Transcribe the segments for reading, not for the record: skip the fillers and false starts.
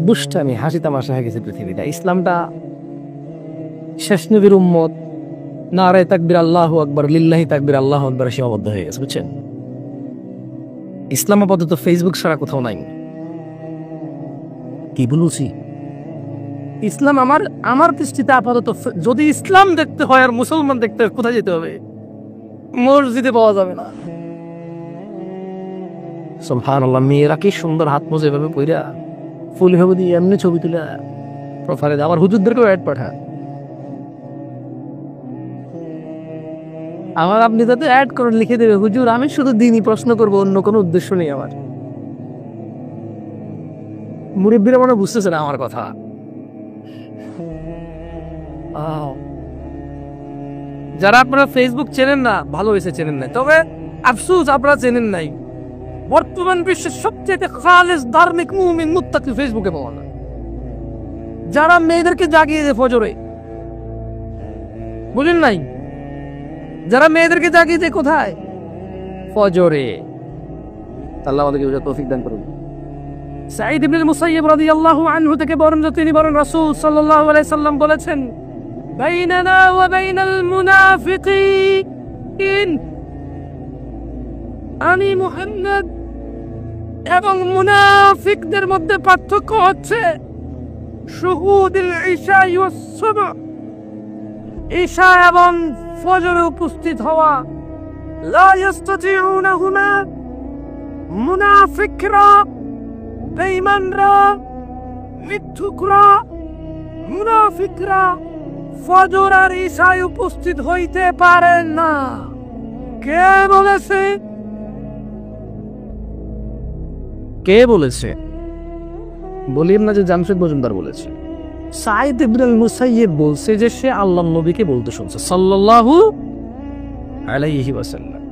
দুষ্টামি, হাসি তামাশা হয়ে গেছে পৃথিবীটা। ইসলামটা শেষ নবীর উম্মত, নারে তাকবীর আল্লাহু আকবার, লিল্লাহি তাকবীর আল্লাহু আকবার সীমাবদ্ধ হয়ে গেছে, বুঝছেন? ইসলাম আপাতত ফেসবুক ছাড়া কোথাও নাই। কি বলছি, ইসলাম আমার দৃষ্টিতে আপাতত, যদি ইসলাম দেখতে হয় আর মুসলমান দেখতে হয়, কোথায় যেতে হবে? মসজিদে পাওয়া যাবে না। সুবহানাল্লাহ, মেয়েরা কি সুন্দর হাত মোজা এভাবে পইরা ফুল ভাবে দিয়ে এমনি ছবি তুলে প্রোফাইলে, আবার হুজুরদেরকেও অ্যাড পাঠায়। আমার আপনি যাতে অ্যাড করে লিখে দেবে, হুজুর আমি শুধু দিনই প্রশ্ন করবো, অন্য কোনো উদ্দেশ্য নেই আমার। মুরিব্বিরা মনে বুঝতেছে না আমার কথা। যারা আপনারা ফেসবুক চেনেন না, ভালো হয়েছে চেনেন নাই, তবে আফসোস আপনারা চেনেন নাই। বর্তমান বিশ্বের সবচেয়ে খালেস ধার্মিক মুমিন মুত্তাকি ফেসবুকে পাওয়া যায়। যারা মেয়েদেরকে জাগিয়ে দেয় ফজরে, বুঝেন নাই? যারা মেয়েদেরকে জাগিয়ে দেয় কোথায়? ফজরে। আল্লাহ আমাদেরকে বুঝার তৌফিক দান করুন। সাঈদ ইবনে মুসাইয়্যিব রাদিয়াল্লাহু আনহু থেকে বর্ণিত, তিনি বলেন রাসূল সাল্লাল্লাহু আলাইহি সাল্লাম বলেছেন, বাইনানা ওয়া বাইনাল মুনাফিকিন, আমি মুহাম্মদ এবং মুনাফিকদের মধ্যে পার্থক্য হচ্ছে শুহুদুল ইশা ওয়াস সুবহ, ইশা এবং ফজরে উপস্থিত হওয়া। লা ইস্তাতিউনাহুমা, মুনাফিকরা, বেঈমানরা, মিথ্যুকরা, মুনাফিকরা ফজর আর ইশায় উপস্থিত হইতে পারেন না। কে বলেছে? কে বলেছে? বলিম না যে জামশেদ মজুমদার বলেছে। সাঈদ ইবনে মুসাইয়্যিব বলছে যে সে আল্লাহর নবীকে বলতে শুনছে সাল্লাল্লাহু আলাইহি ওয়াসাল্লাম।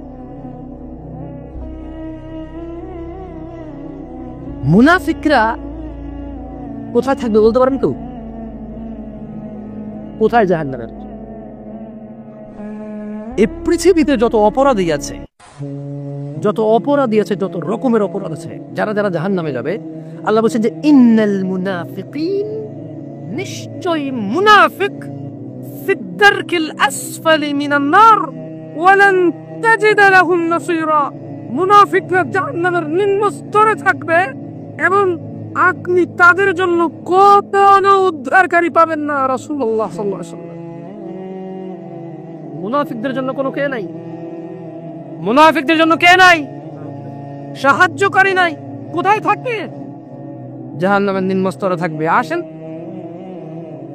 মুনাফিকরা কোথায় থাকবে বলতে পারেন তো? কোথায় জাহান্নামে? এই পৃথিবীতে যত অপরাধী আছে, যত রকমের অপরাধ আছে, যারা যারা জাহান্নামে যাবে, আল্লাহ বলছেন যে ইন্নাল মুনাফিকিন, নিশ্চয়ই মুনাফিক, ফিদ দারকিল আসফালি মিনান নার ওয়া লান তাজিদ লাহুম নাসীরা, মুনাফিকরা জাহান্নামের নিম্ন স্তরে থাকবে এবং আপনি তাদের জন্য কোনো উদ্ধারকারী পাবেন না। রাসূলুল্লাহ সাল্লাল্লাহু আলাইহি ওয়াসাল্লাম। মুনাফিকদের জন্য কোনো কে নাই, মুনাফিকদের জন্য কে নাই? সাহায্যকারী নাই। কোথায় থাকবে? জাহান্নামের নিম্ন স্তরে থাকবে। আসেন,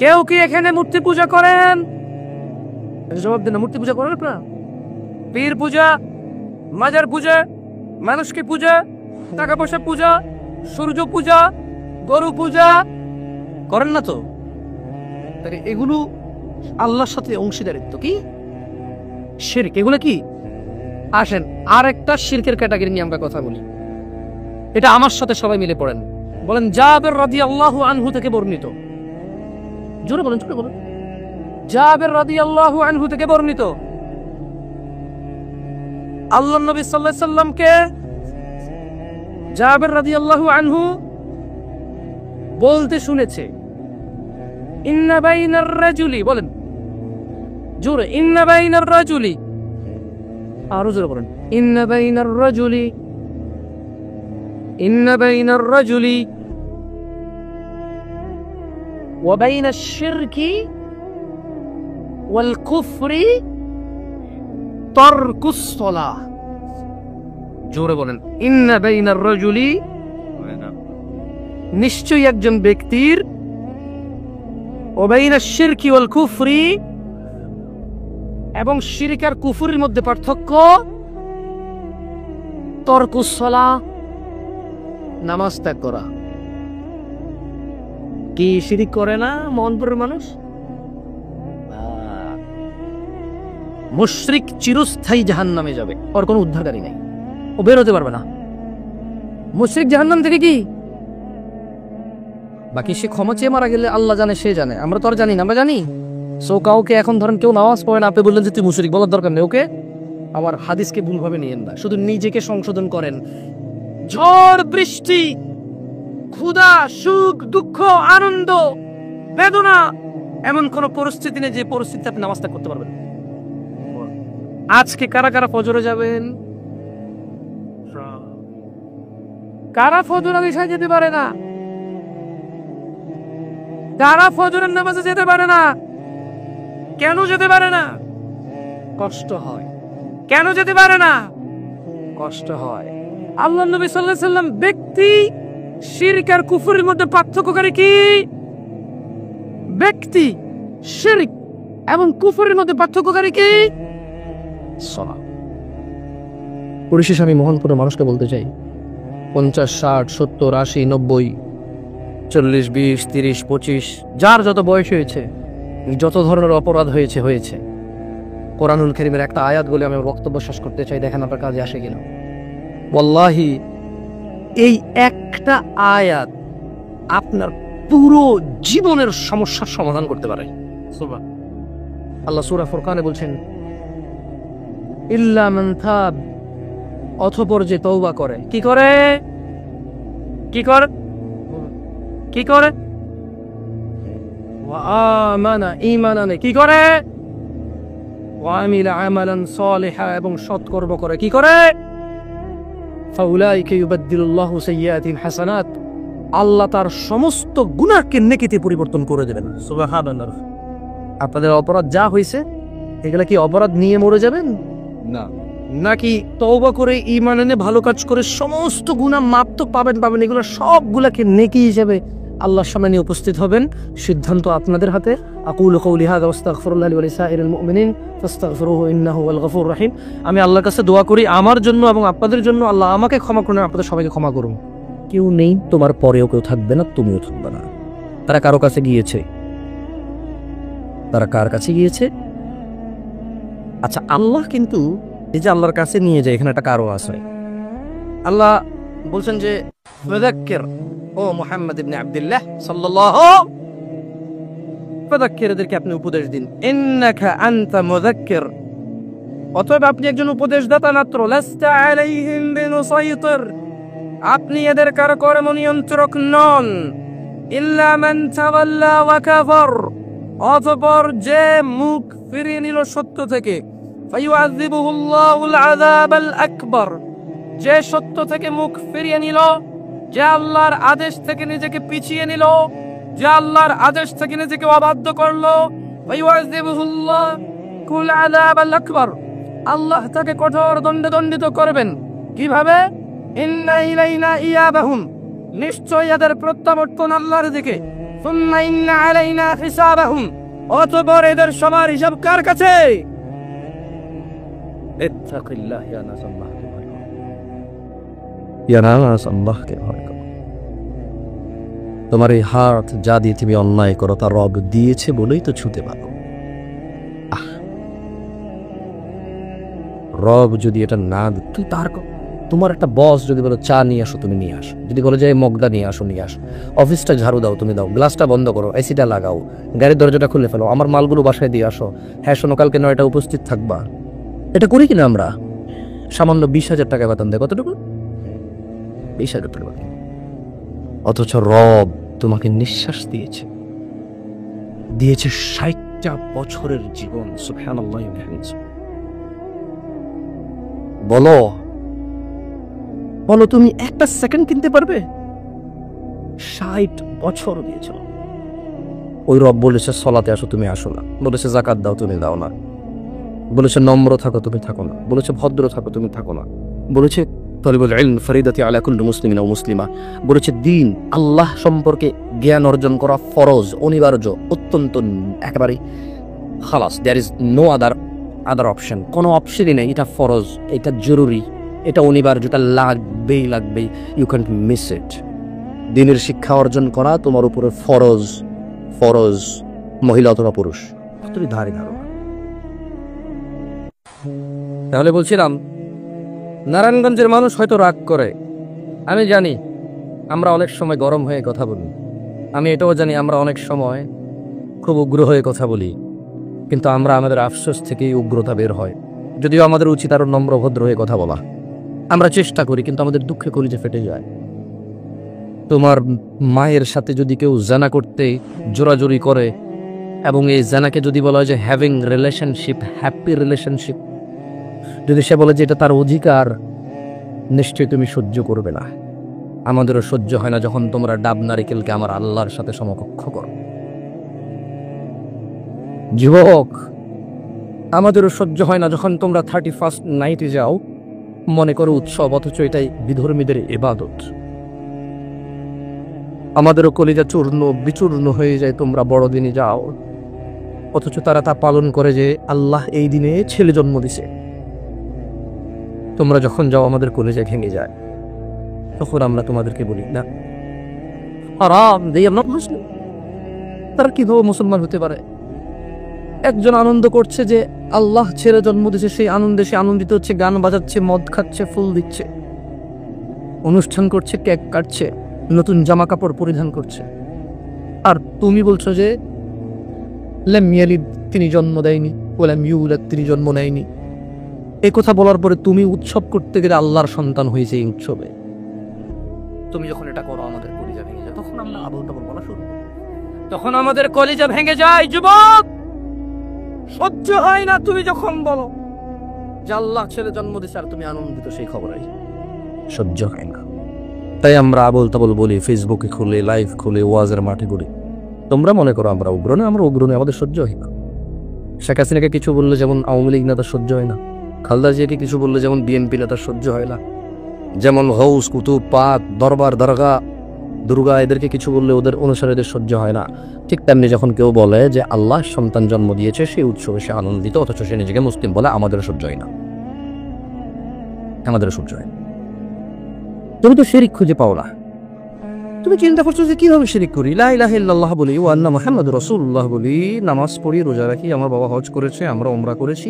কেউ কি এখানে মূর্তি পূজা করেন? জবাব দেন, মূর্তি পূজা করেন আপনারা? পীর পূজা, মাজার পূজা, মানুষকে পূজা, টাকা পয়সা পূজা, সূর্য পূজা, গরু পূজা করেন না তো? এগুলো আল্লাহর সাথে অংশীদারিত্ব, কি শিরক, এগুলো কি? আসেন আর একটা শিরকের ক্যাটাগরি নিয়ে আমরা কথা বলি। এটা আমার সাথে সবাই মিলে পড়েন। বলেন জাবের রাদিয়াল্লাহু আনহু থেকে বর্ণিত। জোরে বলেন, জোরে বলেন। জাবের রাদিয়াল্লাহু আনহু থেকে বর্ণিত, আল্লাহর নবী সাল্লাল্লাহু আলাইহি সাল্লামকে জাবের রাদিয়াল্লাহু আনহু বলতে শুনেছে, ইন্না বাইনার রাজুলি, বলেন জোরে, ইন্না বাইনার রাজুলি, আরো জোরে বলেন, ইন্না বাইনার রাজুলি, ইন্না বাইনার রাজুলি ওয়া বাইনাশ শিরকি ওয়াল কুফরি তারকুস সালাহ। জোরে বলেন, ইন্না বাইনার রাজুলি, নিশ্চয়ই একজন ব্যক্তির, ওয়া বাইনাশ শিরকি ওয়াল কুফরি, এবং শিরক আর কুফরের মধ্যে পার্থক্য, তারকুস সালাহ, নামাজ ত্যাগ করা। কি শিরক করে না মোহনপুরের মানুষ? মুশরিক চিরস্থায়ী জাহান্নামে যাবে, ওর কোনো উদ্ধারকারী নেই, ও বের হতে পারবে না। মুশরিক জাহান্নাম থেকে কি বাকি, সে ক্ষমা চেয়ে মারা গেলে আল্লাহ জানে, সে জানে, আমরা তো আর জানি না। আমরা জানি সো কাউকে এখন ধরেন কেউ নামাজ পড়ে না, আপনি বললেন যে তুই মুশরিক, বলার দরকার নেই। ওকে, আবার হাদিসকে ভুলভাবে নিয়েন না, শুধু নিজেকে সংশোধন করেন। ঝড় বৃষ্টি, ক্ষুধা, সুখ, দুঃখ, আনন্দ, বেদনা, এমন কোন পরিস্থিতি নেই যে পরিস্থিতিতে আপনি নামাজটা করতে পারবেন। আজকে কারা কারা ফজরে যাবেন? কারা ফজরের ইশায় যেতে পারে না? কারা ফজরের নামাজে যেতে পারে না? কেন যেতে পারে না? কষ্ট হয়। কেন যেতে পারে না? কষ্ট হয়। আল্লাহ নবী সাল্লাল্লাহু আলাইহি ওয়াসাল্লাম ব্যক্তি শিরক আর কুফরের মধ্যে পার্থক্যকারী কি? ব্যক্তি শিরক এবং কুফরের মধ্যে পার্থক্যকারী কি? সালাত। পরিশেষে আমি মোহনপুরের মানুষকে বলতে চাই, 50, 60, 70, 80, 90, 40, 20, 30, 25 যার যত বয়স হয়েছে, যত ধরনের অপরাধ হয়েছে হয়েছে, কোরআনুল কারীমের একটা আয়াত বলে আমি বক্তব্য শেষ করতে চাই, দেখেন আপনার কাজে আসে কিনা। ওয়াল্লাহি এই একটা আয়াত আপনার পুরো জীবনের সমস্যার সমাধান করতে পারে। আল্লাহ সূরা ফুরকানে বলছেন, ইল্লা মান তাব, অতঃপর যে তওবা করে। কি করে? কি করে? কি করে? ওয়া আমানা, ঈমান আনে। কি করে? ওয়া আমিলা আমালান সালিহা, এবং সৎকর্ম করে। কি করে? ফাউলাইকা ইউবাদদিলুল্লাহু সাইয়্যাতিহিম হাসানাত, আল্লাহ তার সমস্ত গুনাহকে নেকিতে পরিবর্তন করে দেবেন। সুবহানাল্লাহ। আপনাদের অপরাধ যা হয়েছে এগুলা কি অপরাধ নিয়ে মরে যাবেন? না। নাকি তওবা করে ঈমান এনে ভালো কাজ করে সমস্ত গুনাহ মাপ তো পাবেন। এগুলো সবগুলাকে নেকি হিসেবে আল্লাহর সামনে নিয়ে উপস্থিত হবেন। সিদ্ধান্ত আপনাদের হাতে। আকুলু কওলি হাযা ওয়াস্তাগফিরুল্লাহ লি ওয়া লিসাইরিল মুমিনিন ফাস্তাগফিরুহু ইন্নাহু হুয়াল গফুরুর রহিম। আমি আল্লাহর কাছে দোয়া করি আমার জন্য এবং আপনাদের জন্য, আল্লাহ আমাকে ক্ষমা করুন, আপনাদের সবাইকে ক্ষমা করুন। কেউ নেই তোমার পরেও, কেউ থাকবে না, তুমিও থাকবে না। তারা কারো কাছে গিয়েছে। তারা কার কাছে গিয়েছে? আচ্ছা, আল্লাহ কিন্তু এই যে আল্লাহর কাছে নিয়ে যায়, এখানে একটা কারো আছে। আল্লাহ বলছেন যে ফাযাক্কির, ও মুহাম্মদ ইবনে আব্দুল্লাহ সাল্লাল্লাহু, ফাযাক্কির, এদেরকে আপনি উপদেশ দিন। ইন্নাকা আনতা মুযাক্কির, অতএব আপনি একজন উপদেশদাতা মাত্র। লাস্তা আলাইহিম বিনুসাইতির, আপনি এদের কারো কর্ম নিয়ন্ত্রক নন। ইল্লা মান তাওয়াল্লা ওয়া কাফার, অতঃপর যে মুখ ফিরিয়ে নিল সত্য থেকে। ফায়ুআযিবুহুল্লাহুল আযাবাল আকবার, যে সত্য থেকে মুখ ফিরিয়ে নিল, যে আল্লাহর আদেশ থেকে নিজেকে পিছিয়ে নিল, যে আল্লাহর আদেশ থেকে নিজেকে অবাধ্য করলো, ফায়ুআযিবুহুল্লাহুল আযাবাল আকবার, আল্লাহ তাকে কঠোর দণ্ডে দণ্ডিত করবেন। কিভাবে? ইন্না ইলাইনা ইয়াবাহুম, নিশ্চয় এদের প্রত্যাবর্তন আল্লাহর দিকে। সুম্মা ইন্না আলাইনা হিসাবাহুম, অতঃপর এদের সবার হিসাব কার কাছে? ইত্তাকিল্লাহ ইয়া নাস, আল্লাহকে ভয় করো। ইয়া নাস, আল্লাহকে ভয় করো। তোমার এই হাত যা দিয়ে তুমি অন্যায় করো তা রব দিয়েছে বলেই তো ছুতে পারো। রব যদি এটা না তুই তার, তোমার একটা বস যদি বলো চা নিয়ে আসো, তুমি নিয়ে আসো। যদি বলো যে মগদা নিয়ে আসো, নিয়ে আসো। অফিসটা ঝাড়ু দাও, তুমি দাও। গ্লাসটা বন্ধ করো, এসিটা লাগাও, গাড়ির দরজাটা খুলে ফেলো, আমার মালগুলো বাসায় দিয়ে আসো। হ্যাঁ শোনো, কালকে 9টা উপস্থিত থাকবা। এটা করি কিনা আমরা? সামান্য 20,000 টাকা বেতন দেয়। কতটুকু? 20,000 টাকা। অথচ রব তোমাকে নিঃশ্বাস দিয়েছে, 60টা বছরের জীবন। সুবহানাল্লাহ। বলো বলো, তুমি একটা সেকেন্ড কিনতে পারবে? 60 বছর দিয়েছিল। ওই রব বলেছে সলাতে আসো, তুমি আসো না। বলেছে যাকাত দাও, তুমি দাও না। বলেছে নম্র থাকো, তুমি থাকো না। বলেছে ভদ্র থাকো, তুমি থাকো না। বলেছে তলিবুল ইলম ফরিদাতি আলা কুল্লি মুসলিমিন ওয়া মুসলিমা। বলেছে দিন, আল্লাহ সম্পর্কে জ্ঞান অর্জন করা ফরজ, অনিবার্য, অত্যন্ত একেবারে খালাস। There is no other option. কোনো অপশনই নেই। এটা ফরজ, এটা জরুরি, এটা অনিবার্য, এটা লাগবেই লাগবেই। You can't miss it. দিনের শিক্ষা অর্জন করা তোমার উপরে ফরজ। ফরজ, মহিলা অথবা পুরুষ, তুমি ধারে ধারো। তাহলে বলছিলাম, নারায়ণগঞ্জের মানুষ হয়তো রাগ করে, আমি জানি। আমরা অনেক সময় গরম হয়ে কথা বলি, আমি এটাও জানি আমরা অনেক সময় খুব উগ্র হয়ে কথা বলি। কিন্তু আমরা আমাদের আফসোস থেকেই উগ্রতা বের হয়। যদিও আমাদের উচিত আরো নম্র ভদ্র হয়ে কথা বলা। আমরা চেষ্টা করি, কিন্তু আমাদের দুঃখে কলিজা ফেটে যায়। তোমার মায়ের সাথে যদি কেউ জানা করতে জোরাজোরি করে এবং এই জানাকে যদি বলা হয় যে হ্যাভিং রিলেশনশিপ, হ্যাপি রিলেশনশিপ, যদি সে বলে যে এটা তার অধিকার, নিশ্চয়ই তুমি সহ্য করবে না। আমাদেরও সহ্য হয় না যখন তোমরা ডাব নারিকেলকে আমার আল্লাহর সাথে সমকক্ষ করো। যুবক, আমাদেরও সহ্য হয় না যখন তোমরা 31st নাইটে যাও মনে করো উৎসব, অথচ এটাই বিধর্মীদের ইবাদত। আমাদেরও কলিজা চূর্ণ বিচূর্ণ হয়ে যায় তোমরা বড়দিনে যাও, অথচ তারা তা পালন করে যে আল্লাহ এই দিনে ছেলে জন্ম দিছে। তোমরা যখন যাও আমাদের কলিজা ভেঙে যায়, তখন আমরা তোমাদেরকে বলি না হারাম, তারা কিভাবে মুসলমান হতে পারে? একজন আনন্দ করছে যে আল্লাহ ছেলে জন্ম দিছে, সেই আনন্দে সে আনন্দিত হচ্ছে, গান বাজাচ্ছে, মদ খাচ্ছে, ফুল দিচ্ছে, অনুষ্ঠান করছে, কেক কাটছে, নতুন জামা কাপড় পরিধান করছে। আর তুমি বলছো যে লাম ইয়ালিদ, তিনি জন্ম দেয়নি, ওয়ালাম ইউলাদ, তিনি জন্ম নেয়নি। এই কথা বলার পরে তুমি উৎসব করতে গেলে আল্লাহর সন্তান হয়েছে এই উৎসবে। তুমি যখন এটা করো আমাদের কলিজা ভেঙে যায়, তখন আমরা আবল তাবল বলা শুরু করি, তখন আমাদের কলিজা ভেঙে যায়। যুবক, সহ্য হয় না তুমি যখন বলো যে আল্লাহ ছেলে জন্ম দিছে আর তুমি আনন্দিত সেই খবরে, সহ্য হয় না। তাই আমরা আবল তাবল বলি, ফেসবুকে খুলে, লাইভ খুলে, ওয়াজের মাঠে বলি। তোমরা মনে করো আমরা উগ্র না, আমরা উগ্র নেই, আমাদের সহ্য হয় না। শেখ হাসিনাকে কিছু বললে যেমন আওয়ামী লীগ নেতার সহ্য হয় না, খালেদা জিয়াকে কিছু বললে যেমন বিএনপি নেতার সহ্য হয় না, যেমন হৌস, কুতুব, পাক, দরবার, দরগা, দুর্গা, এদেরকে কিছু বললে ওদের অনুসারীদের সহ্য হয় না, ঠিক তেমনি যখন কেউ বলে যে আল্লাহ সন্তান জন্ম দিয়েছে সেই উৎসবে সে আনন্দিত, অথচ সে নিজেকে মুসলিম বলে, আমাদের সহ্য হয় না, আমাদের সহ্য হয় না। তুমি তো শিরিক খুঁজে পাও না। তুমি চিন্তা করছো যে কিভাবে শিরিক করি, লা ইলাহা ইল্লাল্লাহ বলি, ওয়া আন্না মুহাম্মাদুর রাসূলুল্লাহ বলি, নামাজ পড়ি, রোজা রাখি, আমার বাবা হজ করেছে, আমরা উমরা করেছি,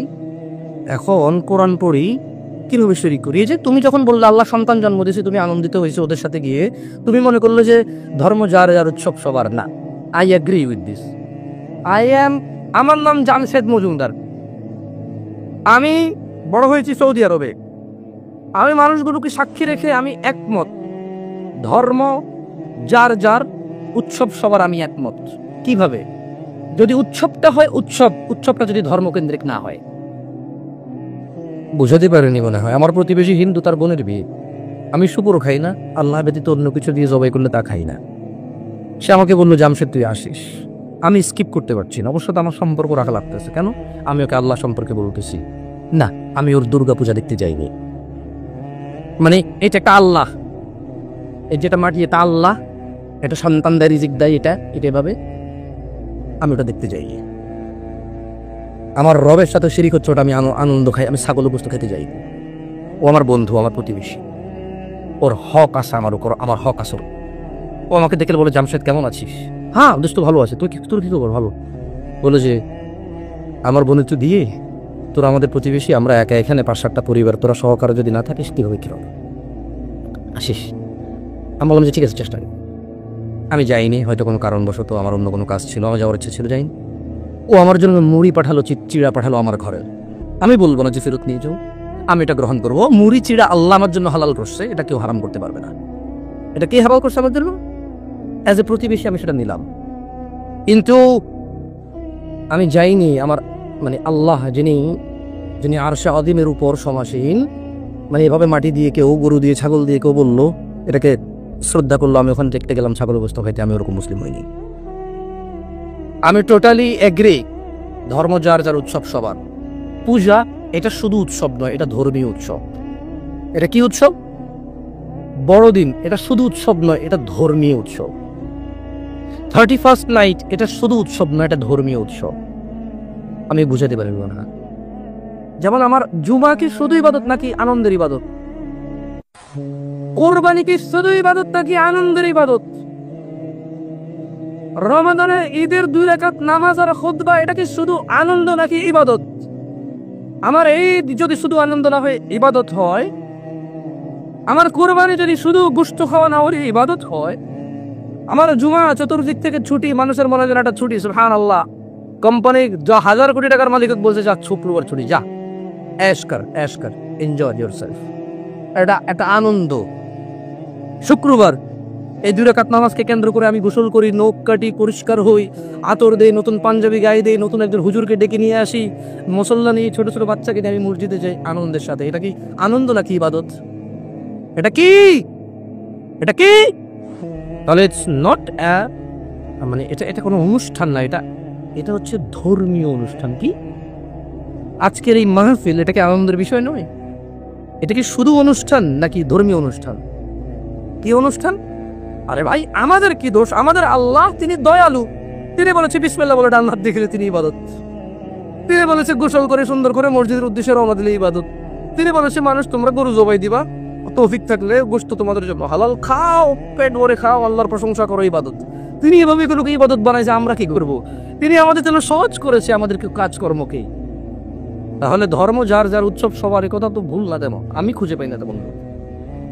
এখন কোরআন পড়ি, কিভাবে শিরিক করি? এই যে তুমি যখন বললে আল্লাহ সন্তান জন্ম দিয়েছে, তুমি আনন্দিত হয়েছে ওদের সাথে গিয়ে, তুমি মনে করলে যে ধর্ম যার যার উৎসব সবার না। I agree with this. আমার নাম জামশেদ মজুমদার, আমি বড় হয়েছি সৌদি আরবে, আমি মানুষগুলোকে সাক্ষী রেখে আমি একমত, ধর্ম যার যার, উৎসব সবার, আমি একমত। কিভাবে? যদি উৎসবটা হয় উৎসবটা যদি ধর্মকেন্দ্রিক না হয়। বুঝাতে পারেনি মনে হয়। আমার প্রতিবেশী হিন্দু, তার বোনের বিয়ে, আমি শুকরও খাই না, আল্লাহ ব্যতীত অন্য কিছু দিয়ে জবাই করলে তা খাই না। সে আমাকে বললো জামশেদ তুই আসিস, আমি স্কিপ করতে পারছি না। অবশ্য তো আমার সম্পর্ক রাখা লাগতেছে, কেন? আমি ওকে আল্লাহ সম্পর্কে বলতেছি না, আমি ওর দুর্গা পূজা দেখতে যাইনি। মানে এটা একটা আল্লাহ, এই যেটা মাটি এটা আল্লাহ, এটা সন্তান দেয়, রিজিক দেয়, এটা এভাবে আমি ওটা দেখতে যাই। আমার রবের সাথে শিরিক হচ্ছে, ওটা আমি আনন্দ খাই, আমি ছাগল গোস্ত খেতে যাই। ও আমার বন্ধু, আমার প্রতিবেশী, ওর হক আছে আমার উপর, আমার হক আছে। ও আমাকে দেখে বলে জামশেদ কেমন আছিস? হ্যাঁ দোস্ত ভালো আছে, তোর কি খবর? ভালো। বলে যে আমার বোনের তো দিয়ে, তোরা আমাদের প্রতিবেশী, আমরা একা এখানে 5-7টা পরিবার, তোরা সহকারে যদি না থাকিস কীভাবে কী হবে, আসিস। আমি বললাম যে ঠিক আছে, চেষ্টা করি। আমি যাইনি, হয়তো কোনো কারণবশত আমার অন্য কোনো কাজ ছিল, আমার যাওয়ার ইচ্ছে ছিল, যাইনি। ও আমার জন্য মুড়ি পাঠালো, চিড়া পাঠালো আমার ঘরে। আমি বলবো না যে ফেরত নিয়ে যাও, আমি এটা গ্রহণ করবো। মুড়ি চিড়া আল্লাহ আমার জন্য হালাল করছে, এটা কেউ হারাম করতে পারবে না। এটা কে হালাল করছে আমার জন্য? অ্যাজ এ প্রতিবেশী আমি সেটা নিলাম, কিন্তু আমি যাইনি। আমার মানে আল্লাহ যিনি আরশে আযীমের উপর সমাসীন, মানে এভাবে মাটি দিয়ে কেউ, গরু দিয়ে, ছাগল দিয়ে কেউ বললো, এটাকে শ্রদ্ধা করলো, আমি ওখানে দেখতে গেলাম ছাগল বস্তু খাইতে, আমি ওরকম মুসলিম হইনি। আমি টোটালি এগ্রি, ধর্ম যার যার, উৎসব সবার। পূজা এটা শুধু উৎসব নয়, এটা ধর্মীয় উৎসব। এটা কি উৎসব? বড়দিন এটা শুধু উৎসব নয়, এটা ধর্মীয় উৎসব। 31st নাইট এটা শুধু উৎসব নয়, এটা ধর্মীয় উৎসব। আমি বুঝাতে পারি না। যেমন আমার জুমা কি শুধু ইবাদত নাকি আনন্দের ইবাদত? কোরবানি কি শুধু ইবাদত নাকি আনন্দের ইবাদত? রমাদানে ঈদের 2 রাকাত নামাজ আর খুতবা এটা কি শুধু আনন্দ নাকি ইবাদত? আমার ঈদ যদি শুধু আনন্দ না হয়ে ইবাদত হয়, আমার কোরবানি যদি শুধু গোশত খাওয়া না হলে ইবাদত হয়, আমার জুমা চতুর্দিক থেকে ছুটি, মানুষের মনে যেন একটা ছুটি, সুবহানাল্লাহ। কোম্পানি 1000 কোটি টাকার মালিক বলছে যা শুক্রবার ছুটি, যা ऐश कर एंजॉय योरसेल्फ, এটা একটা আনন্দ। শুক্রবার এই 2 রাকাত নামাজকে কেন্দ্র করে আমি গোসল করি, নখ কাটি, পরিষ্কার হই, আতর দেই, নতুন পাঞ্জাবি গায়ে দেই, নতুন একজন হুজুরকে ডেকে নিয়ে আসি, মুসল্লা নিয়ে ছোট ছোট বাচ্চাকে নিয়ে আমি মসজিদে যাই আনন্দের সাথে। এটা কি আনন্দ নাকি ইবাদত? এটা কি? এটা কি? তাহলে ইটস নট মানে এটা কোনো অনুষ্ঠান না, এটা হচ্ছে ধর্মীয় অনুষ্ঠান। কি আজকের এই মাহফিল, এটা কি আনন্দের বিষয় নয়? এটা কি শুধু অনুষ্ঠান নাকি ধর্মীয় অনুষ্ঠান? কি অনুষ্ঠান? আরে ভাই, আমাদের কি দোষ? আমাদের আল্লাহ তিনি দয়ালু, তিনি বলেছে বিসমিল্লাহ বলে ডান হাত দেখলে তিনি ইবাদত। তিনি বলেছে গোসল করে সুন্দর করে মসজিদের উদ্দেশ্যে রওনা দিলে ইবাদত। তিনি বলেছে মানুষ তোমরা গরু জবাই দিবা, তৌফিক থাকলে গোশত তোমাদের জন্য হালাল, খাও, পেট ভরে খাও, আল্লাহর প্রশংসা করো, ইবাদত। তিনি এভাবে এগুলোকে ইবাদত বানাইছে, আমরা কি করব? তিনি আমাদের জন্য সহজ করেছে আমাদেরকে কাজকর্মকে। তাহলে ধর্ম যার যার উৎসব সবার, কথা তো ভুল না তেমন, আমি খুঁজে পাই না তেমন।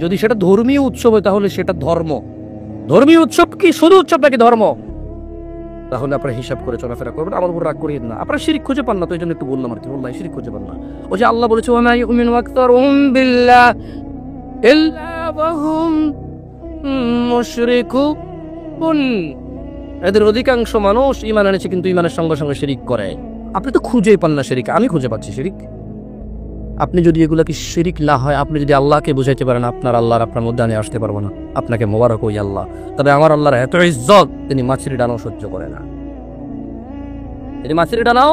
যদি সেটা ধর্মীয় উৎসব হয় তাহলে সেটা ধর্ম। ধর্মীয় উৎসব কি শুধু উৎসব নাকি ধর্ম? তাহলে আপনারা হিসাব করে চলাফেরা করবেন, আমার উপর রাগ করিয়েন না। আপনারা শিরিক খুঁজে পান না, তো এই জন্য একটু বললাম আর কি। বললাম শিরিক খুঁজে পান না। ও যে আল্লাহ বলেছে ওয়া মা ইউমিনু আকতারুহুম বিল্লাহ ইল্লা ওয়া হুম মুশরিকুন, এদের অধিকাংশ মানুষ ঈমান এনেছে কিন্তু ঈমানের সঙ্গে সঙ্গে শিরিক করে। আপনি তো খুঁজেই পান না শিরিক, আমি খুঁজে পাচ্ছি শিরিক। আপনি যদি এগুলা কি শিরিক না হয়, আপনি যদি আল্লাহকে বুঝাইতে পারেন আপনার আল্লাহর আপনার মধ্যে আমি আসতে পারবো না, আপনাকে মোবারক ওই আল্লাহ। তবে আমার আল্লাহর এত ইজ্জত, তিনি মাছের ডানাও সহ্য করে না। তিনি মাছের ডানাও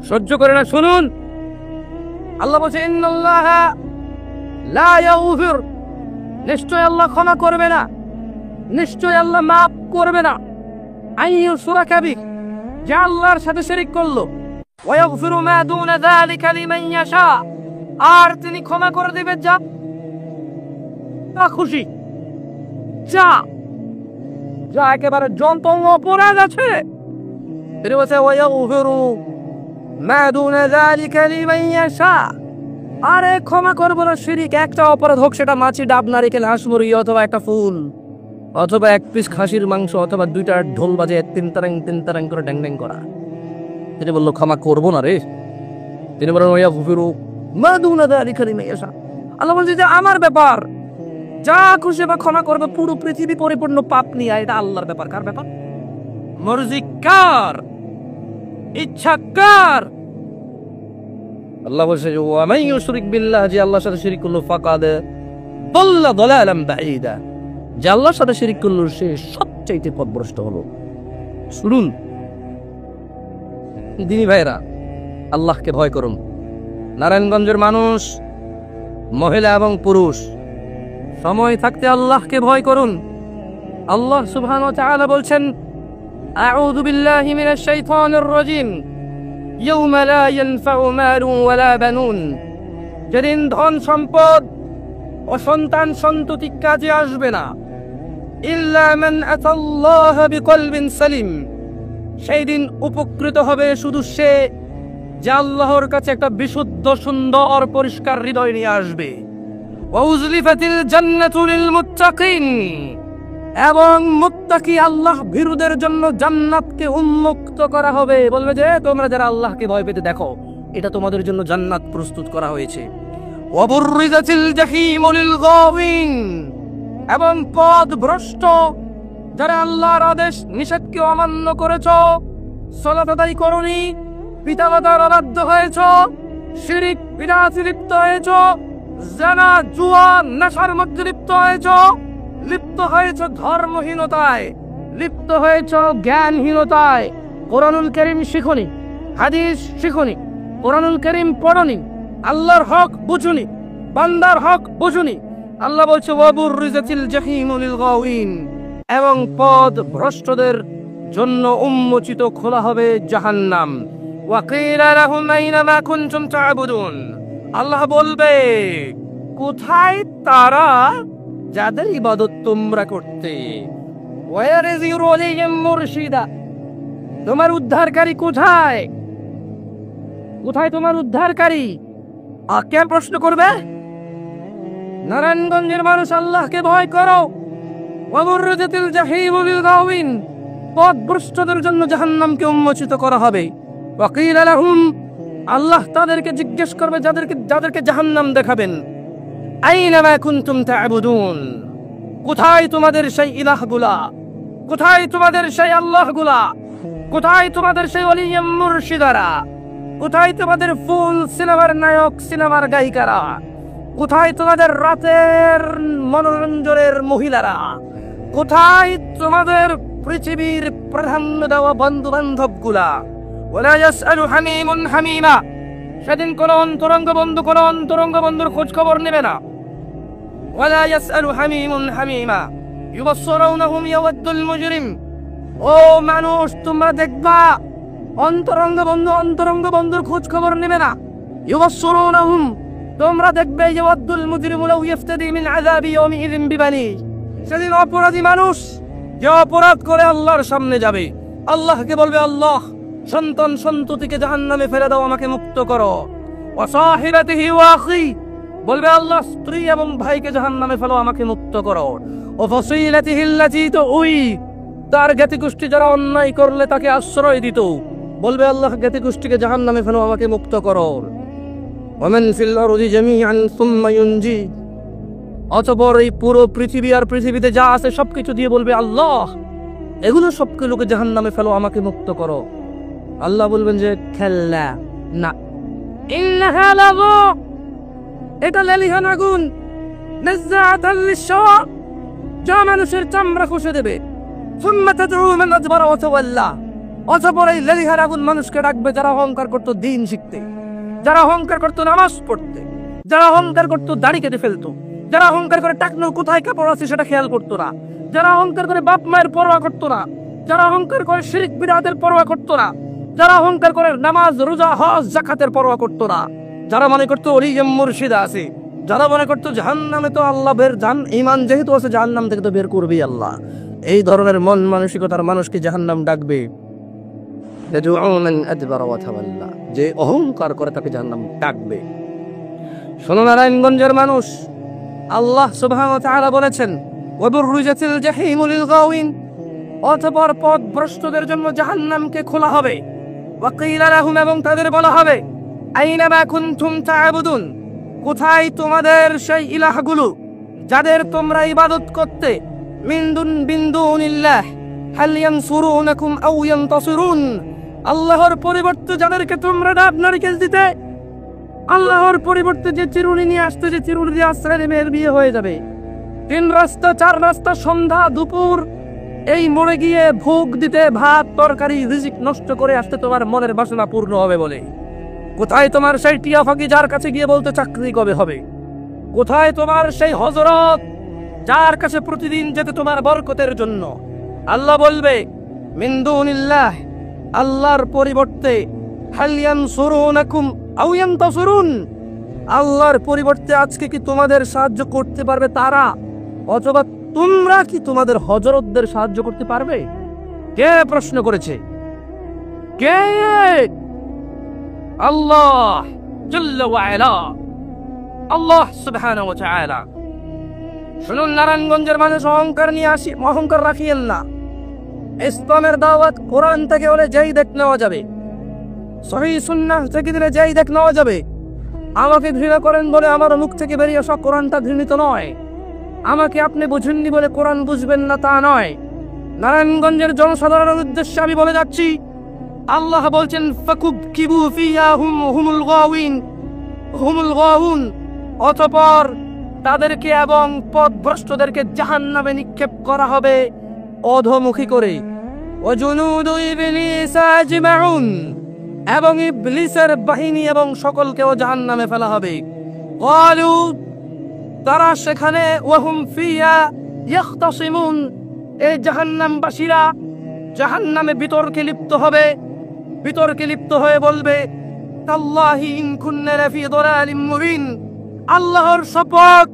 সহ্য করে না। শুনুন, আল্লাহ বলছে ইন্নাল্লাহা লা ইয়াগফির, নিশ্চয় আল্লাহ ক্ষমা করবে না, নিশ্চয় আল্লাহ মাফ করবে না, আইয়ুশরাকা বিহি, যে আল্লাহর সাথে শিরিক করলো, ওয়া ইয়াগফিরু মা দুনা যালিকা লিমান ইয়াশা, আর তিনি ক্ষমা করে দিবেন যা খুশি, যা একেবারে জন্তম অপরাধ আছে। তিনি বলছে ওয়া ইয়াগফিরু মা দুনা যালিকা লিমান ইয়াশা, আরে ক্ষমা করবো না শিরিক, একটা অপরাধ হোক, সেটা মাছি, ডাব, নারিকেল, হাঁস, মুরগি, অথবা একটা ফুল, অথবা 1 পিস খাসির মাংস, অথবা 2টা ঢোল বাজে 3 তারাং করে ড্যাং ড্যাং করা। তিনি বললো ক্ষমা করবো না রে। তিনি বলেন ওয়া ইয়াগফিরু মা দুনা যালিকা লিমান ইয়াশা, আল্লাহ বলছে যে আমার ব্যাপার, যা খুশি বা ক্ষমা করবে। পুরো পৃথিবী পরিপূর্ণ পাপ নিয়ে, এটা আল্লাহর ব্যাপার। কার ব্যাপার? মর্জি কার, ইচ্ছা কার? আল্লাহ বলছে যে ওয়া মান ইউশরিক বিল্লাহ, যে আল্লাহর সাথে শিরক করলো, ফাকাদ দাল্লা দালালান বাঈদা, যে আল্লাহর সাথে শিরক করলো সে সবচাইতে পথভ্রষ্ট হলো। শুনুন দিনী ভাইরা, আল্লাহকে ভয় করুন। নারায়ণগঞ্জের মানুষ, মহিলা এবং পুরুষ, সময় থাকতে আল্লাহকে ভয় করুন। আল্লাহ সুবহানাহু ওয়া তাআলা বলছেন আউযু বিল্লাহি মিনাশ শাইতানির রাজীম, ইয়াওমা লা ইয়ানফাউ মালুন ওয়ালা বানুন, যেদিন ধন সম্পদ ও সন্তান সন্ততি কাজে আসবে না, ইল্লা মান আতাল্লাহা বিকলবিন সালিম, সেই দিন উপকৃত হবে শুধু সে যে আল্লাহর কাছে একটা বিশুদ্ধ, সুন্দর, পরিষ্কার হৃদয় নিয়ে আসবে। ওয়া উযলিফাতিল জান্নাতু লিল মুত্তাকিন, এবং মুত্তাকি আল্লাহ ভীরুদের জন্য জান্নাতকে উন্মুক্ত করা হবে। বলবে যে তোমরা যারা আল্লাহকে ভয় পেতে দেখো, এটা তোমাদের জন্য জান্নাত প্রস্তুত করা হয়েছে। ওয়া বুররিজাতিল জাহিমু লিল গাওয়িন, এবং পথ ভ্রষ্ট যারা আল্লাহর আদেশ নিষেধকে অমান্য করেছো, সালাত আদায় করোনি, পিতামাতার অবাধ্য হয়েছো, শিরিক বিদআতে লিপ্ত হয়েছো, জিনা, জুয়া, নেশার মধ্যে লিপ্ত হয়েছো, লিপ্ত হয়েছো ধর্মহীনতায়, লিপ্ত হয়েছো জ্ঞানহীনতায়, কোরআনুল কারীম শিখোনি, হাদিস শিখোনি, কোরআনুল কারীম পড়োনি, আল্লাহর হক বুঝুনি, বান্দার হক বুঝুনি। আল্লাহ বলছে ওয়া বুররিজাতিল জাহিমু লিল গাওয়িন, এবং পথ ভ্রষ্টদের জন্য উন্মোচিত খোলা হবে জাহান্নাম। ওয়া কিলা লাহুম আইনা মা কুনতুম তা'বুদুন, আল্লাহ বলবে কোথায় তারা যাদের ইবাদত তোমরা করতে। ওয়ায়ারজিরু আলাইহিম মুরশিদা, তোমার উদ্ধারকারী কোথায়? কোথায় তোমার উদ্ধারকারী? কে প্রশ্ন করবে? নারায়ণগঞ্জের মানুষ, আল্লাহকে ভয় করো। ওয়া বুররিজাতিল জাহিমু লিল গাওয়িন, পথভ্রষ্টদের জন্য জাহান্নামকে উন্মোচিত করা হবে। ওয়া কিলা লাহুম, আল্লাহ তাদেরকে জিজ্ঞেস করবে যাদেরকে জাহান্নাম দেখাবেন, আইনা মা কুনতুম তা'বুদুন, কোথায় তোমাদের সেই ইলাহগুলা? কোথায় তোমাদের সেই আল্লাহগুলা? কোথায় তোমাদের সেই ওলিয়ে মুর্শিদারা? কোথায় তোমাদের ফুল সিনেমার নায়ক, সিনেমার গায়িকারা? কোথায় তোমাদের রাতের মনোরঞ্জনের মহিলারা? কোথায় তোমাদের পৃথিবীর প্রাধান্য দেওয়া বন্ধু বান্ধবগুলা? ওয়ালা ইয়াসআলু হামীমুন হামীমা, সেদিন কোন অন্তরঙ্গ বন্ধু কোন অন্তরঙ্গ বন্ধুর খোঁজ খবর নেবে না। ওয়ালা ইয়াসআলু হামীমুন হামীমা ইউবাসসিরুনহুম ইয়াওয়াদ্দুল মুজরিম। ও মানুষ, তোমরা দেখবা অন্তরঙ্গ বন্ধুর খোঁজ খবর নেবে না। ইউবাসসিরুনহুম, তোমরা দেখবে ইয়াওয়াদ্দুল মুজরিমু লাউ ইফতাদি মিন আযাবি ইয়াওমিযিন বিবানি। সেদিন অপরাধী মানুষ যে অপরাধ করে আল্লাহর সামনে যাবে, আল্লাহকে বলবে, আল্লাহ সন্তান সন্ততিকে জাহান্নামে ফেলে দাও, আমাকে মুক্ত করো। ওয়া সাহিবাতিহি ওয়া আখি, বলবে আল্লাহ স্ত্রী এবং ভাইকে জাহান্নামে ফেলো, আমাকে মুক্ত করো। ও ফাসিলাতিহি আল্লাতী তুই, তার জ্ঞাতি গোষ্ঠী যারা অন্যায় করলে তাকে আশ্রয় দিত, বলবে আল্লাহ জ্ঞাতি গোষ্ঠীকে জাহান্নামে ফেলো, আমাকে মুক্ত করো। ওয়ামান ফিল আরদি জামিআন সুম্মা ইউনজি, অতঃপর এই পুরো পৃথিবী আর পৃথিবীতে যা আছে সবকিছু দিয়ে বলবে, আল্লাহ এগুলো সবগুলোকে জাহান্নামে ফেলো, আমাকে মুক্ত করো। আল্লাহ বলবেন যে খেল্লা না, ইন্নাহা লাযা, এটা লেলিহান আগুন, নাযাআতাল লিশশাওয়া, যা মানুষের চামড়া খসে দেবে। সুম্মা তাদউ মান আদবারা ওয়া তাওয়াল্লা, অতঃপর এই লেলিহান আগুন মানুষকে ডাকবে যারা অহংকার করতো দ্বীন শিখতে, যারা অহংকার করতো নামাজ পড়তে, যারা অহংকার করতো দাড়ি কেটে ফেলতো, যারা অহংকার করে টাকনোর কোথায় কাপড় আছে সেটা খেয়াল করতো না, যারা অহংকার করে বাপ মায়ের পরোয়া করতো না, যারা অহংকার করে শিরক বিদআতের পরোয়া করতো না, যারা অহংকার করে নামাজ রোজা হজ যাকাতের পরোয়া করতো না, যারা মনে করতো ওলিয়ে মুর্শিদা আছে, যারা মনে করতো জাহান্নামে তো আল্লাহ বের জান, ঈমান যেহেতু আছে জাহান্নাম থেকে তো বের করবেই আল্লাহ, এই ধরনের মন মানসিকতার মানুষকে জাহান্নাম ডাকবে। যে অহংকার করে তাকে জাহান্নাম ডাকবে। শোনো নারায়ণগঞ্জের মানুষ, আল্লাহ সুবহানাহু ওয়া তাআলা বলেছেন, ওয়াবুররিজাতিল জাহিমু লিল গাওয়িন, অতঃপর পথভ্রষ্টদের জন্য জাহান্নামকে খোলা হবে। ওয়াকিলা লাহুম, এবং তাদের বলা হবে, আইনা মা কুনতুম তা'বুদুন, কোথায় তোমাদের সেই ইলাহগুলো যাদের তোমরা ইবাদত করতে, মিন দুনিল্লাহ হাল ইয়ানসুরুনাকুম আও ইয়ানতাসিরুন, আল্লাহর পরিবর্তে যাদেরকে তোমরা ডাব নারকেল দিতে, আল্লাহর পরিবর্তে যে চিরুনি নিয়ে আসতে, যে চিরুনি দিয়ে আশ্রয় মেয়ের বিয়ে হয়ে যাবে, 3 রাস্তা 4 রাস্তা সন্ধ্যা দুপুর এই মরে গিয়ে ভোগ দিতে, ভাত তরকারি রিজিক নষ্ট করে আসতে তোমার মনের বাসনা পূর্ণ হবে বলে। কোথায় তোমার সেই টিয়া ফাঁকি যার কাছে গিয়ে বলতে চাকরি কবে হবে? কোথায় তোমার সেই হযরত যার কাছে প্রতিদিন যেতে তোমার বরকতের জন্য? আল্লাহ বলবে, মিন দুনিল্লাহ, আল্লাহর পরিবর্তে, হাল ইয়ানসুরুনাকুম আও ইয়ানতাসিরুন, আল্লাহর পরিবর্তে আজকে কি তোমাদের সাহায্য করতে পারবে তারা, অথবা তোমরা কি তোমাদের হযরতদের সাহায্য করতে পারবে? কে প্রশ্ন করেছে? কে? আল্লাহ জাল্লা ওয়া আলা, আল্লাহ সুবহানাহু ওয়া তাআলা। শুনুন নারায়ণগঞ্জের মানুষ, অহংকার নিয়ে আসি, অহংকার রাখিয়েন না। ইসলামের দাওয়াত কোরআন থেকে হলে যেই দেখ নেওয়া যাবে, সহিহ সুন্নাহ থেকে দিলে যেই দেখ নেওয়া যাবে। আমাকে ঘৃণা করেন বলে আমার মুখ থেকে বেরিয়ে আসা কোরআনটা ঘৃণিত নয়, আমাকে আপনি বুঝেননি বলে কোরআন বুঝবেন না তা নয়। নারায়ণগঞ্জের জনসাধারণের উদ্দেশ্যে আমি বলে যাচ্ছি, আল্লাহ বলছেন, ফাকুবকিবু ফিহা হুমুল গাওয়িন, হুমুল গাওয়ুন, অতঃপর তাদেরকে এবং পথভ্রষ্টদেরকে জাহান্নামে নিক্ষেপ করা হবে অধোমুখী করে। ওয়াজুনুদু ইবলিস আজমাউন, এবং ইবলিসের বাহিনী এবং সকলকেও জাহান্নামে ফেলা হবে। ক্বালু, তারা সেখানে, ওয়াহুম ফিহা ইয়াখতাসিমুন, এই জাহান্নামবাসীরা জাহান্নামে বিতর্কে লিপ্ত হবে। বিতর্কে লিপ্ত হয়ে বলবে, তাল্লাহি ইন কুন্না লাফি দালালিম মুবিন, আল্লাহর শপথ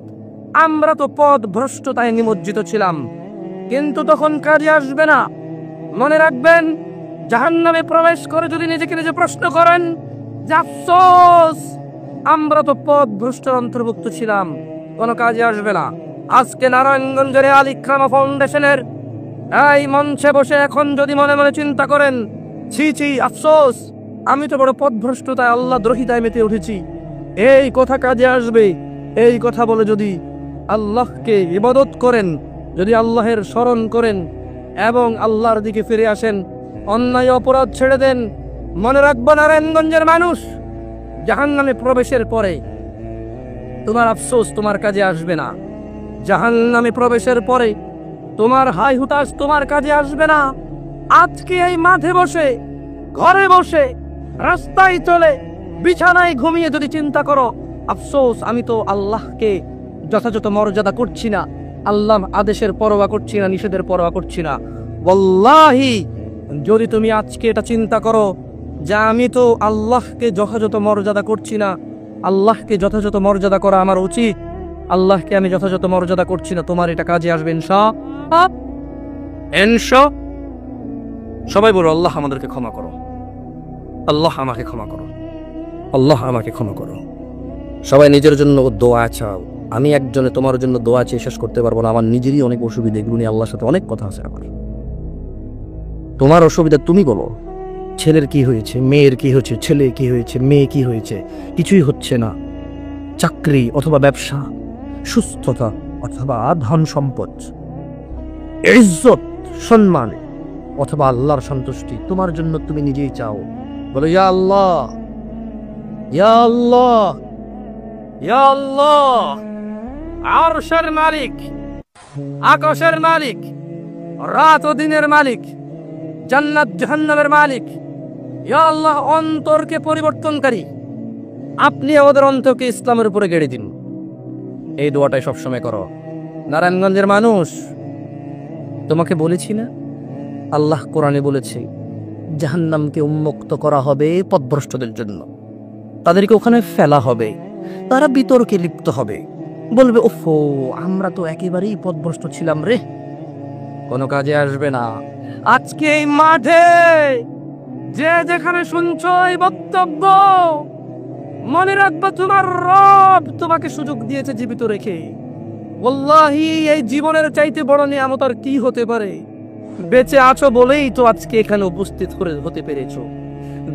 আমরা তো পথ ভ্রষ্টতায় নিমজ্জিত ছিলাম। কিন্তু তখন কাজে আসবে না। মনে রাখবেন, জাহান্নামে প্রবেশ করে যদি নিজেকে নিজে প্রশ্ন করেন যে আফসোস আমরা তো পথ ভ্রষ্টের অন্তর্ভুক্ত ছিলাম, কোনো কাজে আসবে না। আজকে নারায়ণগঞ্জের আল ইকরামা ফাউন্ডেশনের এই মঞ্চে বসে এখন যদি মনে মনে চিন্তা করেন, ছি ছি আফসোস, আমি তো বড় পথভ্রষ্টতায় আল্লাহ দ্রোহিতায় মেতে উঠেছি, এই কথা কাজে আসবে। এই কথা বলে যদি আল্লাহকে ইবাদত করেন, যদি আল্লাহের স্মরণ করেন এবং আল্লাহর দিকে ফিরে আসেন, অন্যায় অপরাধ ছেড়ে দেন, মনে রাখবো নারায়ণগঞ্জের মানুষ, জাহান্নামে প্রবেশের পরে তোমার আফসোস তোমার কাজে আসবে না। জাহান্নামে প্রবেশের পরে তোমার হাই হুতাশ তোমার কাজে আসবে না। আজকে এই মাঠে বসে, ঘরে বসে, রাস্তায় চলে, বিছানায় ঘুমিয়ে যদি চিন্তা করো, আফসোস আমি তো আল্লাহকে যথাযথ মর্যাদা করছি না, আল্লাহ আদেশের পরোয়া করছি না, নিষেধের পরোয়া করছি না। ওয়াল্লাহি যদি তুমি আজকে এটা চিন্তা করো যে আমি তো আল্লাহকে যথাযথ মর্যাদা করছি না, আল্লাহকে যথাযথ মর্যাদা করা আমার উচিত, আল্লাহকে আমি যথাযথ মর্যাদা করছি না, তোমার এটা কাজে আসবে ইনশাআল্লাহ। সবাই বলো, আল্লাহ আমাদেরকে ক্ষমা করো, আল্লাহ আমাকে ক্ষমা করো, আল্লাহ আমাকে ক্ষমা করো। সবাই নিজের জন্য দোয়া চাও। আমি একজনে তোমার জন্য দোয়া চেয়ে শেষ করতে পারবো না, আমার নিজেরই অনেক অসুবিধা, এগুলো নিয়ে আল্লাহর সাথে অনেক কথা আছে আমার। তোমার অসুবিধা তুমি বলো, ছেলের কি হয়েছে, মেয়ের কি হয়েছে, ছেলে কি হয়েছে, মেয়ে কি হয়েছে, কিছুই হচ্ছে না, চাকরি অথবা ব্যবসা, সুস্থতা অথবা ধন সম্পদ, ইজ্জত সম্মান অথবা আল্লাহর সন্তুষ্টি, তোমার জন্য তুমি নিজেই চাও। বলো ইয়া আল্লাহ, ইয়া আল্লাহ, ইয়া আল্লাহ, আরশের মালিক, আকাশের মালিক, রাত ও দিনের মালিক, জান্নাত জাহান্নামের মালিক, ইয়া আল্লাহ, অন্তরকে পরিবর্তনকারী, আপনি আমাদের অন্তরকে ইসলামের উপরে গেড়ে দিন। এই দোয়াটাই সবসময় করো। নারায়ণগঞ্জের মানুষ, তোমাকে বলেছি না, আল্লাহ কোরআনে বলেছে জাহান্নামকে উন্মুক্ত করা হবে পথভ্রষ্টদের জন্য, তাদেরকে ওখানে ফেলা হবে, তারা বিতর্কে লিপ্ত হবে, বলবে ওফো আমরা তো একেবারেই পথভ্রষ্ট ছিলাম রে, কোনো কাজে আসবে না। আজকে এই মাঠে যে যেখানে শুনছো এই বক্তব্য, মনে রাখবা তোমার রব তোমাকে সুযোগ দিয়েছে জীবিত রেখে। ওয়াল্লাহি এই জীবনের চাইতে বড় নিয়ামত আর কি হতে পারে? বেঁচে আছো বলেই তো আজকে এখানে উপস্থিত হতে পেরেছো,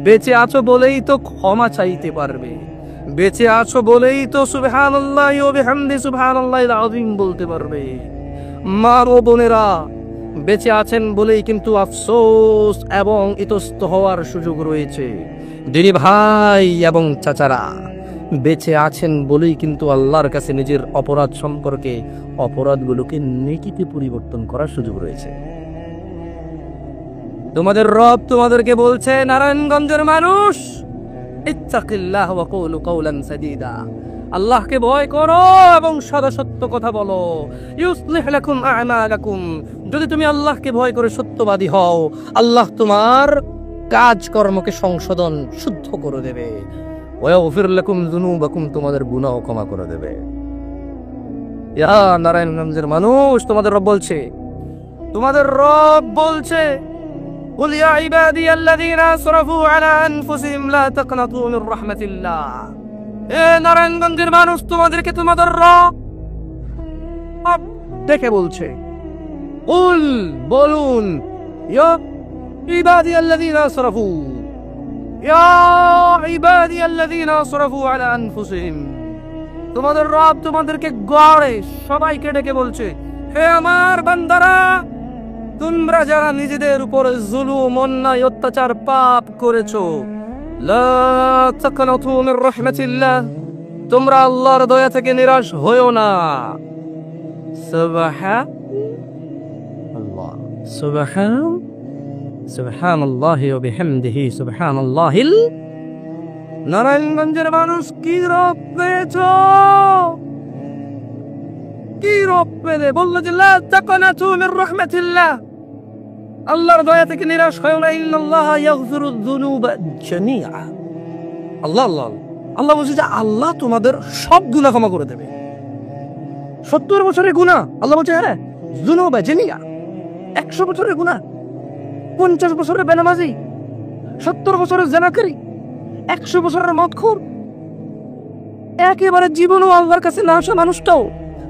বেঁচে আছো বলেই তো ক্ষমা চাইতে পারবে, বেঁচে আছো বলেই তো সুবহানাল্লাহি ওয়া বিহামদি সুবহানাল্লাহিল আযীম বলতে পারবে। মা ও বোনেরা, বেঁচে আছেন বলেই কিন্তু আফসোস এবং ইতস্ত হওয়ার সুযোগ রয়েছে। দিনী ভাই এবং চাচারা, বেঁচে আছেন বলেই কিন্তু আল্লাহর কাছে নিজের অপরাধ সম্পর্কে অপরাধগুলোকে নেকিতে পরিবর্তন করার সুযোগ রয়েছে। তোমাদের রব তোমাদেরকে বলছে, নারায়ণগঞ্জের মানুষ, ইত্তাকিল্লাহ ওয়া কুলু কাওলান সাদীদা, আল্লাহকে ভয় করো এবং সদা সত্য কথা বলো। ইউসলিহ লাকুম আ'মালাকুম, যদি তুমি আল্লাহকে ভয় করে সত্যবাদী হও, আল্লাহ তোমার কাজকর্মকে সংশোধন শুদ্ধ করে দেবে। ওয়া ইয়াগফির লাকুম যুনুবাকুম, তোমাদের গুনাহ ক্ষমা করে দেবে। ইয়া নারায়ণগঞ্জের মানুষ, তোমাদের রব বলছে, তোমাদের রব বলছে, কুল ইয়া ইবাদিয়াল্লাযীনা আসরাফু আলা আনফুসিহিম লা তাকনাতু মির রাহমাতিল্লাহ। এ নারায়ণগঞ্জের মানুষ, তোমাদেরকে তোমাদের রব দেখে বলছে, কুল বলুন, ইয়া ইবাদিয়াল্লাযীনা আসরাফু, ইয়া ইবাদিয়াল্লাযীনা আসরাফু আলা আনফুসিহিম। তোমাদের রব তোমাদেরকে গড়ে সবাইকে ডেকে বলছে, হে আমার বান্দারা, তোমরা যারা নিজেদের উপরে জুলুম, অন্যায়, অত্যাচার, পাপ করেছো, লা তাকনাতু মির রাহমাতিল্লাহ, তোমরা আল্লাহর দয়া থেকে নিরাশ হয়ো না। সুবহানাল্লাহ, সুবহানাল্লাহি ওয়া বিহামদিহি সুবহানাল্লাহিল। নারায়ণগঞ্জের মানুষ, কি রব পেয়েছো? কি রব পেলে বললো যে লা তাকনাতু মির রাহমাতিল্লাহ, আল্লাহর দয়া থেকে নিরাশ হয় না। ইন্নাল্লাহা ইয়াগফিরুয যুনুবা জামিআ। আল্লাহ আল্লাহ আল্লাহ বলছে যে আল্লাহ তোমাদের সব গুনাহ ক্ষমা করে দেবে। 70 বছরের গুনাহ আল্লাহ বলছে হ্যাঁ যুনুবা জামিআ, 100 বছরের গুনাহ, 50 বছরের বেনামাজি, 70 বছরের জিনাকারী, 100 বছরের মদখোর, একেবারে জীবনও আল্লাহর কাছে না আসা মানুষটাও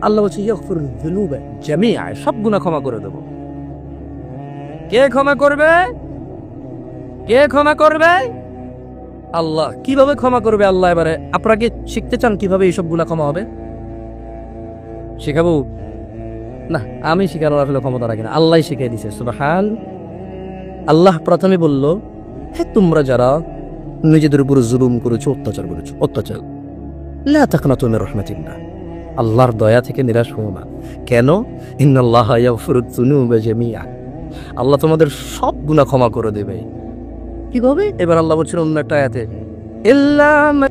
আল্লাহ বলছে ইয়াগফিরুয যুনুবা জামিআ, সব গুনাহ ক্ষমা করে দেব। কে ক্ষমা করবে? কে ক্ষমা করবে? আল্লাহ। কিভাবে ক্ষমা করবে আল্লাহ? এবারে আপনারা কি শিখতে চান কিভাবে এইসব গুনাহ ক্ষমা হবে? শিখাবো। না, আমি শিখানোর আসলে ক্ষমতা রাখি না, আল্লাহ শিখিয়ে দিছে। সুবহান আল্লাহ প্রথমে বলল, হে তোমরা যারা নিজেদের উপর জুলুম করেছো, অত্যাচার করেছো, অত্যাচার, লা তাকনাতু মির রাহমাতিল্লাহ, আল্লাহর দয়া থেকে নিরাশ হও না। কেন? ইন্নাল্লাহা ইয়াগফিরুয যুনুবা জামিআ, আল্লাহ তোমাদের সব গুনাহ ক্ষমা করে দেবে। কিভাবে? এবার আল্লাহ বলছেন অন্য একটা আয়াতে, ইল্লা মান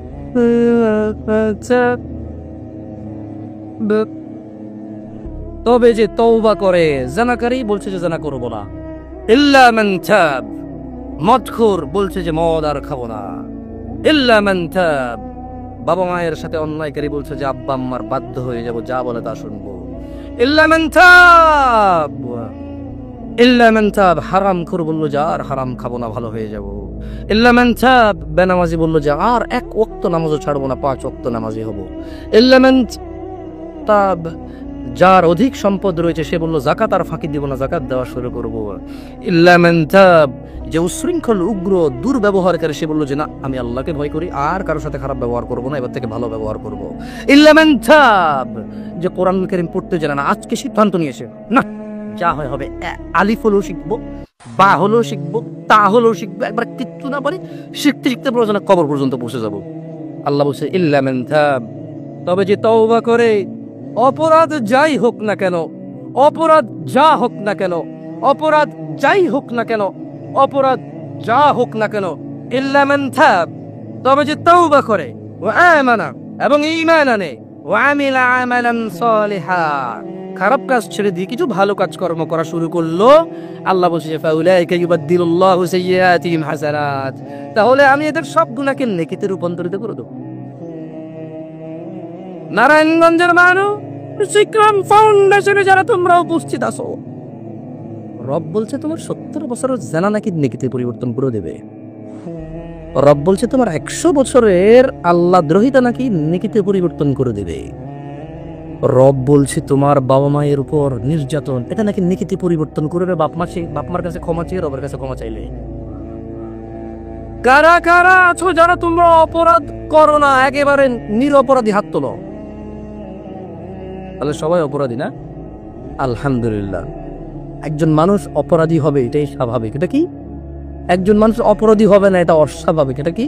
তবে যে তওবা করে। জানাকারী বলছে যে জানা করব না। ইল্লা মান তাব, মদখোর বলছে যে মদ আর খাবো না। ইল্লা মান তাব, বাবা মায়ের সাথে অন্যায়কারী বলছে যে আব্বা আম্মার বাধ্য হয়ে যাব, যা বলে তা শুনবো। ইল্লা মান তাব, ইল্লা মান তাব, হারামখোর বলল যে আর হারাম খাবো না, ভালো হয়ে যাব। ইল্লা মান তাব, বেনামাজি বলল যে আর এক ওয়াক্ত নামাজও ছাড়বো না, 5 ওয়াক্ত নামাজি হব। ইল্লা মান তাব, যার অধিক সম্পদ রয়েছে সে বলল যাকাত আর ফাঁকি দিব না, যাকাত দেওয়া শুরু করব। ইল্লা মান তাব, যে উশৃঙ্খল উগ্র দুর্ব্যবহারকারী সে বলল যে না, আমি আল্লাহকে ভয় করি, আর কারোর সাথে খারাপ ব্যবহার করব না, এবার থেকে ভালো ব্যবহার করব। ইল্লা মান তাব, যে কোরআন কারীম পড়তে জানে না, আজকে সিদ্ধান্ত নিয়েছে না, যা হয় হবে, আলিফ হলেও শিখবো, বা হলেও শিখবো, তা হলেও শিখবো, একবার কিচ্ছু না পারি, শিখতে শিখতে প্রয়োজন কবর পর্যন্ত পৌঁছে যাব। আল্লাহ বলছে ইল্লা মান তাব, তবে যে তওবা করে, অপরাধ যাই হোক না কেন, অপরাধ যা হোক না কেন, অপরাধ যাই হোক না কেন, অপরাধ যা হোক না কেন, ইল্লা মান তাব, তবে যে তওবা করে, ওয়া আমানা, এবং ঈমান আনে, ওয়া আমিলা আমালান সালিহা, খারাপ কাজ ছেড়ে দিয়ে কিছু ভালো কাজ কর্ম করা শুরু করলো, আল্লাহ বলছে ফাউলাইকা ইউবাদদিলুল্লাহু সাইয়্যাতিহিম হাসানাত, তাহলে আমি এদের সব গুনাহকে নেকিতে রূপান্তরিত করে দেব। নারায়ণগঞ্জের মানুষ, সিকরাম ফাউন্ডেশনে যারা তোমরা উপস্থিত আছো, রব বলছে তোমার 70 বছরের জানা নাকি নেকিতে পরিবর্তন করে দেবে। রব বলছে তোমার 100 বছরের আল্লাহ দ্রোহিতা নাকি নেকিতে পরিবর্তন করে দেবে। রব বলছে তোমার বাবা মায়ের উপর নির্যাতন, এটা নাকি নেকিতে পরিবর্তন করে দেবে। বাপ মার কাছে ক্ষমা চেয়ে রবের কাছে ক্ষমা চাইলে। কারা কারা আছো যারা তোমরা অপরাধ করো না, একেবারে নিরপরাধী, হাত তোলো। তাহলে সবাই অপরাধী না? আলহামদুলিল্লাহ। একজন মানুষ অপরাধী হবে এটাই স্বাভাবিক, এটা কি? একজন মানুষ অপরাধী হবে না এটা অস্বাভাবিক, এটা কি?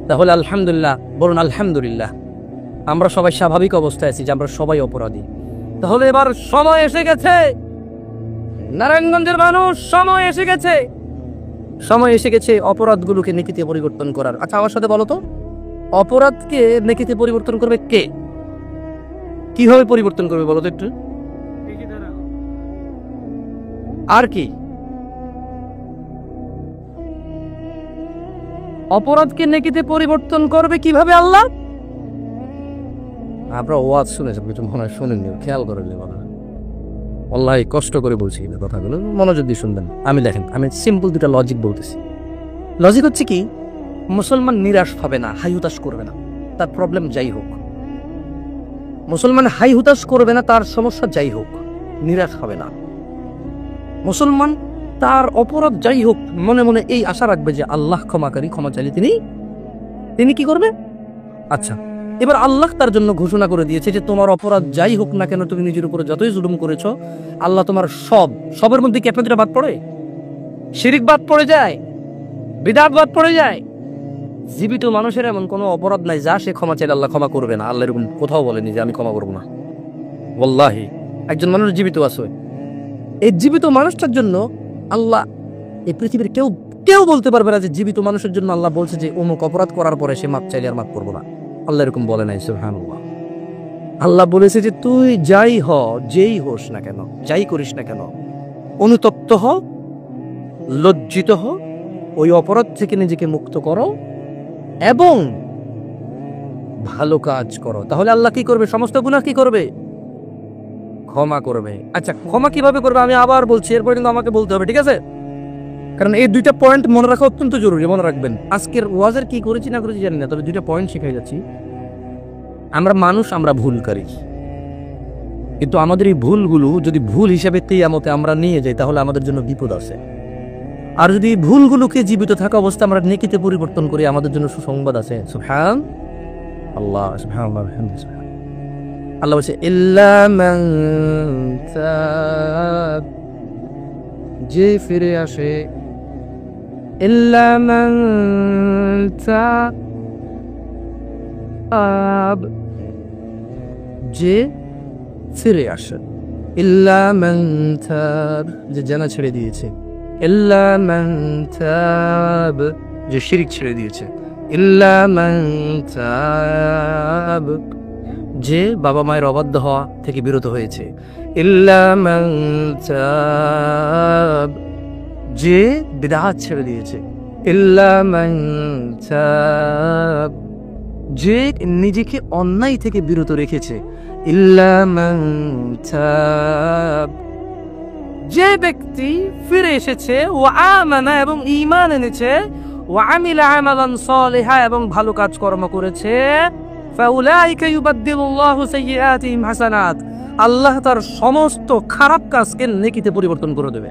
তাহলে আলহামদুলিল্লাহ বলুন, আলহামদুলিল্লাহ আমরা সবাই স্বাভাবিক অবস্থায় আছি যে আমরা সবাই অপরাধী। তাহলে এবার সময় এসে গেছে, নারায়ণগঞ্জের মানুষ, সময় এসে গেছে, সময় এসে গেছে অপরাধগুলোকে নেকিতে পরিবর্তন করার। আচ্ছা আমার সাথে বলো তো, অপরাধকে নেকিতে পরিবর্তন করবে কে? কিভাবে পরিবর্তন করবে বলো তো একটু? আর কি? অপরাধকে নেকিতে পরিবর্তন করবে কিভাবে আল্লাহ? আমরা ওয়াজ শুনেছি, কিছু মনে হয় শুনেননি, খেয়াল করেননি মনে হয়। আল্লাহ কষ্ট করে বলছি কথাগুলো, মনোযোগ দিয়ে শুনবেন। আমি দেখেন, আমি সিম্পল দুটা লজিক বলতেছি। লজিক হচ্ছে কি, মুসলমান নিরাশ পাবে না, হাই হুতাশ করবে না, তার প্রবলেম যাই হোক। মুসলমান হাই হুতাশ করবে না, তার সমস্যা যাই হোক, নিরাশ হবে না। মুসলমান তার অপরাধ যাই হোক মনে মনে এই আশা রাখবে যে আল্লাহ ক্ষমাকারী, ক্ষমা চাইলে তিনি কি করবে? আচ্ছা, এবার আল্লাহ তার জন্য ঘোষণা করে দিয়েছে যে তোমার অপরাধ যাই হোক না কেন, তুমি নিজের উপরে যতই জুলুম করেছো, আল্লাহ তোমার সবের মধ্যে কি একটা দুটা বাদ পড়ে? শিরিক বাদ পড়ে যায়, বিদআত বাদ পড়ে যায়। জীবিত মানুষের এমন কোনো অপরাধ নাই যা সে ক্ষমা চাইলে আল্লাহ ক্ষমা করবে না। আল্লাহ এরকম কোথাও বলেনি যে আমি ক্ষমা করবো না। ওয়াল্লাহি একজন মানুষ জীবিত আছে, এই জীবিত মানুষটার জন্য আল্লাহ, এই পৃথিবীর কেউ বলতে পারবে না যে জীবিত মানুষের জন্য আল্লাহ বলছে যে অমুক অপরাধ করার পরে সে মাপ চাইলে আর মাপ করবো না। আল্লাহ এরকম বলে নাই, সুবহানাল্লাহ। আল্লাহ বলেছে যে তুই যেই হোস না কেন, যাই করিস না কেন, অনুতপ্ত হ, লজ্জিত হ, ওই অপরাধ থেকে নিজেকে মুক্ত করো এবং ভালো কাজ করো, তাহলে আল্লাহ কি করবে? সমস্ত গুনাহ কি করবে? ক্ষমা করবে। আচ্ছা, ক্ষমা কিভাবে করবে আমি আবার বলছি, এরপর কিন্তু আমাকে বলতে হবে, ঠিক আছে? কারণ এই দুইটা পয়েন্ট মনে রাখা অত্যন্ত জরুরি, মনে রাখবেন। আজকের ওয়াজের কি করেছি না করেছি জানি না, তবে দুইটা পয়েন্ট শিখাই যাচ্ছি। আমরা মানুষ, আমরা ভুলকারী, কিন্তু আমাদের এই ভুলগুলো যদি ভুল হিসাবে কিয়ামতে আমরা নিয়ে যাই তাহলে আমাদের জন্য বিপদ আছে। আর যদি ভুলগুলোকে জীবিত থাকা অবস্থা আমরা নেকিতে পরিবর্তন করি, আমাদের জন্য সুসংবাদ আছে। সুবহানাল্লাহ, সুবহানাল্লাহ। আল্লাহ বলছে ইল্লা মান তাব, যে ফিরে আসে, ইল্লা মান তাব, যে ফিরে আসে, ইল্লা মান তাব, যে জানা ছেড়ে দিয়েছে, ইল্লা মান তাব, যে শিরক ছেড়ে দিয়েছে, ইল্লা মান তাব, যে বাবা মায়ের অবাধ্য হওয়া থেকে বিরত হয়েছে, ইল্লা মান তাব, যে বিদআত ছেড়ে দিয়েছে, ইল্লা মান তাব, যে নিজেকে অন্যায় থেকে বিরত রেখেছে, ইল্লা মান তাব, যে ব্যক্তি ফিরে এসেছে ও আমানা এবং ঈমান এনেছে, ও আমিলা আমালান সালিহা এবং ভালো কাজ কর্ম করেছে, ফাউলাইকা ইউবাদদিলুল্লাহু সাইয়্যাতিহিম হাসানাত, আল্লাহ তার সমস্ত খারাপ কাজকে নেকিতে পরিবর্তন করে দেবে।